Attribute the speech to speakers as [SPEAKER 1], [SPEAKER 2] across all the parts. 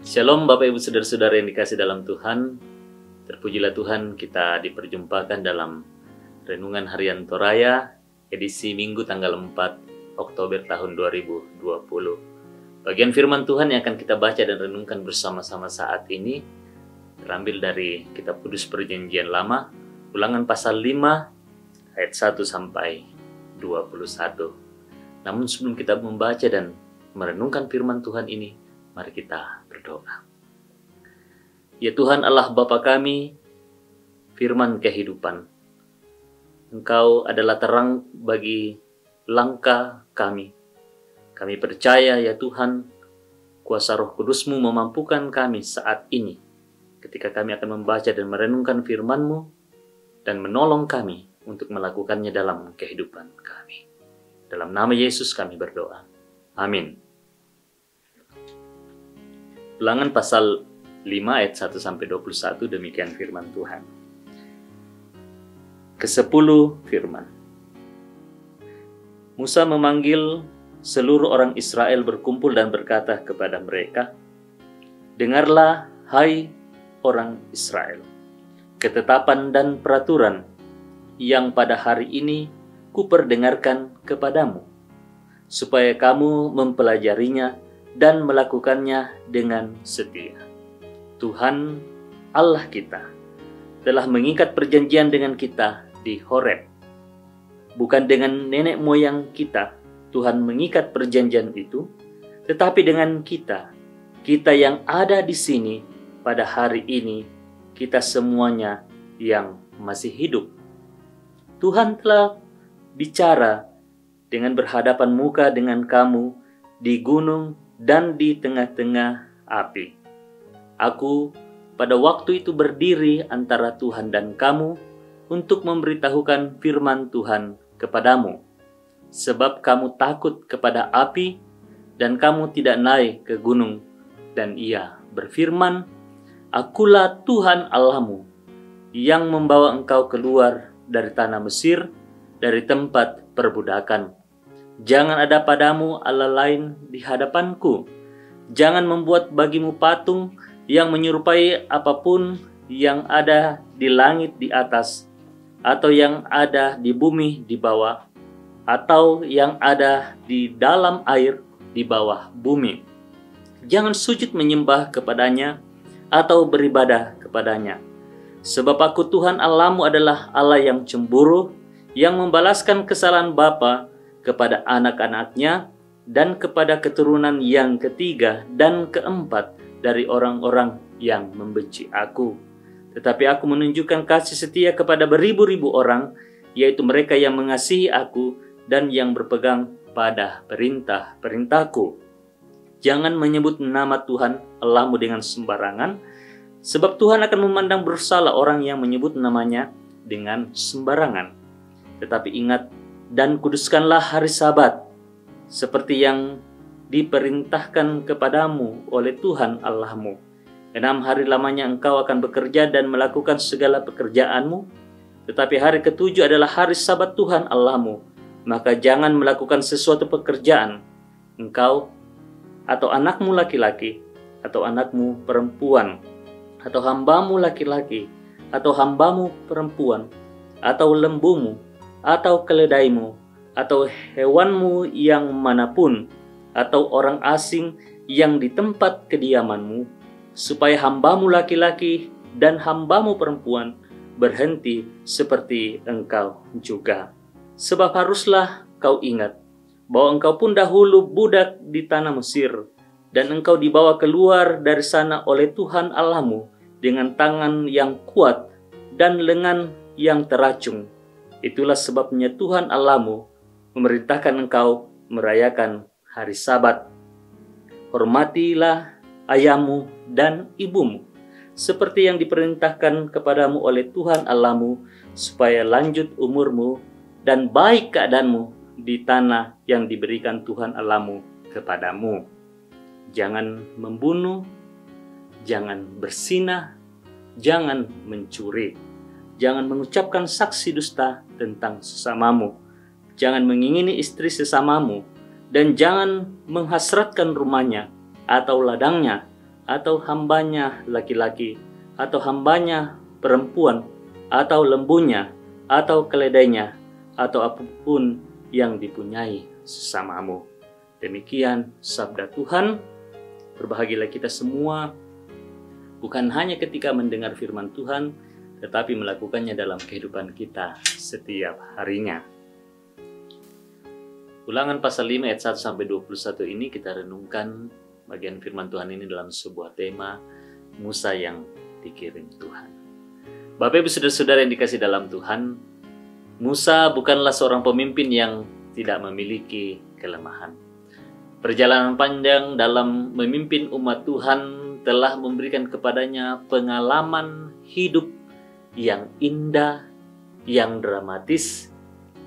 [SPEAKER 1] Shalom Bapak Ibu Saudara-saudara yang dikasih dalam Tuhan. Terpujilah Tuhan, kita diperjumpakan dalam Renungan Harian Toraya edisi Minggu tanggal 4 Oktober tahun 2020. Bagian firman Tuhan yang akan kita baca dan renungkan bersama-sama saat ini terambil dari Kitab Kudus Perjanjian Lama, Ulangan pasal 5 ayat 1 sampai 21. Namun sebelum kita membaca dan merenungkan firman Tuhan ini, mari kita berdoa. Ya Tuhan Allah Bapa kami, firman kehidupan. Engkau adalah terang bagi langkah kami. Kami percaya ya Tuhan, kuasa Roh Kudus-Mu memampukan kami saat ini ketika kami akan membaca dan merenungkan firman-Mu dan menolong kami untuk melakukannya dalam kehidupan kami. Dalam nama Yesus kami berdoa. Amin. Ulangan pasal 5 ayat 1 sampai 21, demikian firman Tuhan. Ke-10 firman. Musa memanggil seluruh orang Israel berkumpul dan berkata kepada mereka, "Dengarlah, hai orang Israel, ketetapan dan peraturan yang pada hari ini kuperdengarkan kepadamu, supaya kamu mempelajarinya dan melakukannya dengan setia. Tuhan Allah kita telah mengikat perjanjian dengan kita di Horeb. Bukan dengan nenek moyang kita Tuhan mengikat perjanjian itu, tetapi dengan kita yang ada di sini pada hari ini, kita semuanya yang masih hidup. Tuhan telah bicara dengan berhadapan muka dengan kamu di gunung dan di tengah-tengah api. Aku pada waktu itu berdiri antara Tuhan dan kamu untuk memberitahukan firman Tuhan kepadamu. Sebab kamu takut kepada api dan kamu tidak naik ke gunung. Dan ia berfirman, Akulah Tuhan Allahmu yang membawa engkau keluar dari tanah Mesir, dari tempat perbudakan. Jangan ada padamu Allah lain di hadapanku. Jangan membuat bagimu patung yang menyerupai apapun yang ada di langit di atas, atau yang ada di bumi di bawah, atau yang ada di dalam air di bawah bumi. Jangan sujud menyembah kepadanya atau beribadah kepadanya. Sebab aku Tuhan Allahmu adalah Allah yang cemburu, yang membalaskan kesalahan bapa kepada anak-anaknya dan kepada keturunan yang ketiga dan keempat dari orang-orang yang membenci aku. Tetapi aku menunjukkan kasih setia kepada beribu-ribu orang, yaitu mereka yang mengasihi aku dan yang berpegang pada perintah-perintahku. Jangan menyebut nama Tuhan Allahmu dengan sembarangan, sebab Tuhan akan memandang bersalah orang yang menyebut namanya dengan sembarangan. Tetapi ingat dan kuduskanlah hari Sabat, seperti yang diperintahkan kepadamu oleh Tuhan Allahmu. 6 hari lamanya engkau akan bekerja dan melakukan segala pekerjaanmu, tetapi hari ke-7 adalah hari Sabat Tuhan Allahmu. Maka jangan melakukan sesuatu pekerjaan, engkau atau anakmu laki-laki, atau anakmu perempuan, atau hambamu laki-laki, atau hambamu perempuan, atau lembumu, atau keledaimu, atau hewanmu yang manapun, atau orang asing yang di tempat kediamanmu, supaya hambamu laki-laki dan hambamu perempuan berhenti seperti engkau juga. Sebab haruslah kau ingat bahwa engkau pun dahulu budak di tanah Mesir, dan engkau dibawa keluar dari sana oleh Tuhan Allahmu dengan tangan yang kuat dan lengan yang teracung. Itulah sebabnya Tuhan Allahmu memerintahkan engkau merayakan hari Sabat. Hormatilah ayahmu dan ibumu, seperti yang diperintahkan kepadamu oleh Tuhan Allahmu, supaya lanjut umurmu dan baik keadaanmu di tanah yang diberikan Tuhan Allahmu kepadamu. Jangan membunuh, jangan berzinah, jangan mencuri, jangan mengucapkan saksi dusta tentang sesamamu, jangan mengingini istri sesamamu, dan jangan menghasratkan rumahnya atau ladangnya atau hambanya laki-laki, atau hambanya perempuan, atau lembunya, atau keledainya, atau apapun yang dipunyai sesamamu. Demikian sabda Tuhan. Berbahagialah kita semua, bukan hanya ketika mendengar firman Tuhan, tetapi melakukannya dalam kehidupan kita setiap harinya. Ulangan pasal 5 ayat 1-21 ini kita renungkan bagian firman Tuhan ini dalam sebuah tema Musa yang dikirim Tuhan. Bapak Ibu saudara-saudara yang dikasih dalam Tuhan, Musa bukanlah seorang pemimpin yang tidak memiliki kelemahan. Perjalanan panjang dalam memimpin umat Tuhan telah memberikan kepadanya pengalaman hidup yang indah, yang dramatis,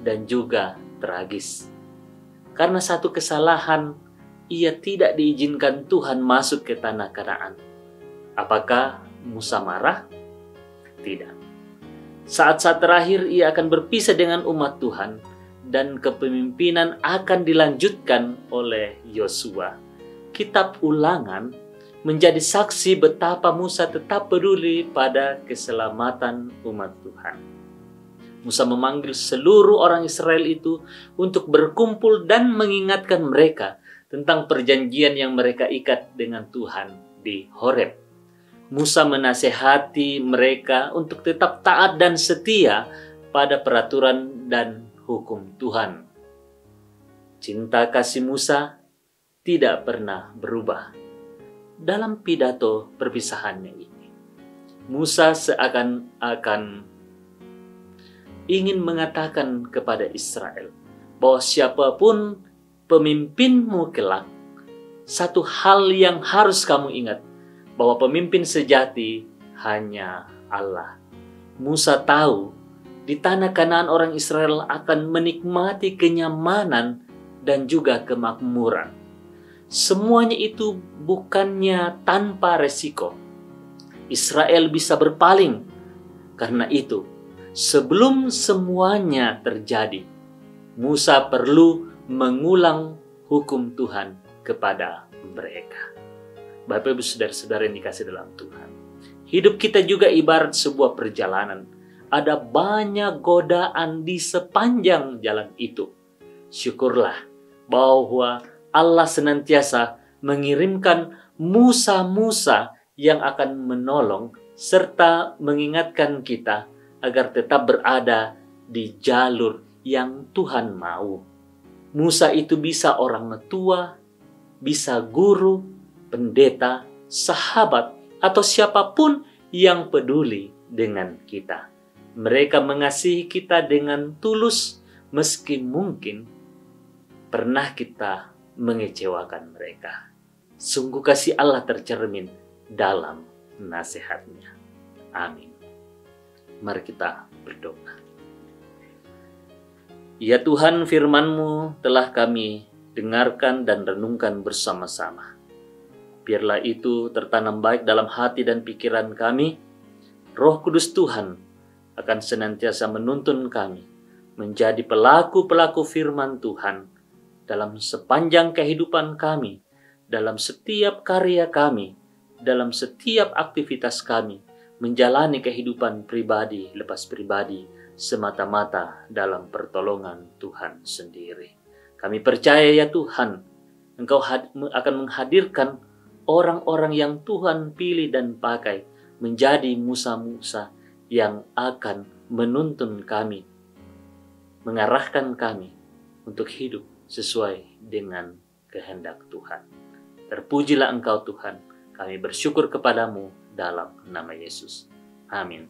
[SPEAKER 1] dan juga tragis. Karena satu kesalahan, ia tidak diizinkan Tuhan masuk ke tanah Kanaan. Apakah Musa marah? Tidak. Saat-saat terakhir ia akan berpisah dengan umat Tuhan dan kepemimpinan akan dilanjutkan oleh Yosua. Kitab Ulangan menjadi saksi betapa Musa tetap peduli pada keselamatan umat Tuhan. Musa memanggil seluruh orang Israel itu untuk berkumpul dan mengingatkan mereka tentang perjanjian yang mereka ikat dengan Tuhan di Horeb. Musa menasehati mereka untuk tetap taat dan setia pada peraturan dan hukum Tuhan. Cinta kasih Musa tidak pernah berubah. Dalam pidato perpisahannya ini, Musa seakan-akan ingin mengatakan kepada Israel bahwa siapapun pemimpinmu kelak, satu hal yang harus kamu ingat, bahwa pemimpin sejati hanya Allah. Musa tahu di tanah Kanaan orang Israel akan menikmati kenyamanan dan juga kemakmuran. Semuanya itu bukannya tanpa resiko. Israel bisa berpaling. Karena itu, sebelum semuanya terjadi, Musa perlu mengulang hukum Tuhan kepada mereka. Bapak Ibu saudara-saudara yang dikasih dalam Tuhan, hidup kita juga ibarat sebuah perjalanan. Ada banyak godaan di sepanjang jalan itu. Syukurlah bahwa Allah senantiasa mengirimkan Musa-Musa yang akan menolong serta mengingatkan kita agar tetap berada di jalur yang Tuhan mau. Musa itu bisa orang tua, bisa guru, pendeta, sahabat, atau siapapun yang peduli dengan kita. Mereka mengasihi kita dengan tulus, meski mungkin pernah kita mengecewakan mereka. Sungguh kasih Allah tercermin dalam nasihatnya. Amin. Mari kita berdoa. Ya Tuhan, firman-Mu telah kami dengarkan dan renungkan bersama-sama. Biarlah itu tertanam baik dalam hati dan pikiran kami. Roh Kudus Tuhan akan senantiasa menuntun kami menjadi pelaku-pelaku firman Tuhan dalam sepanjang kehidupan kami, dalam setiap karya kami, dalam setiap aktivitas kami, menjalani kehidupan pribadi lepas pribadi, semata-mata dalam pertolongan Tuhan sendiri. Kami percaya ya Tuhan, Engkau akan menghadirkan orang-orang yang Tuhan pilih dan pakai menjadi Musa-Musa yang akan menuntun kami, mengarahkan kami untuk hidup sesuai dengan kehendak Tuhan. Terpujilah Engkau Tuhan, kami bersyukur kepadamu dalam nama Yesus. Amin.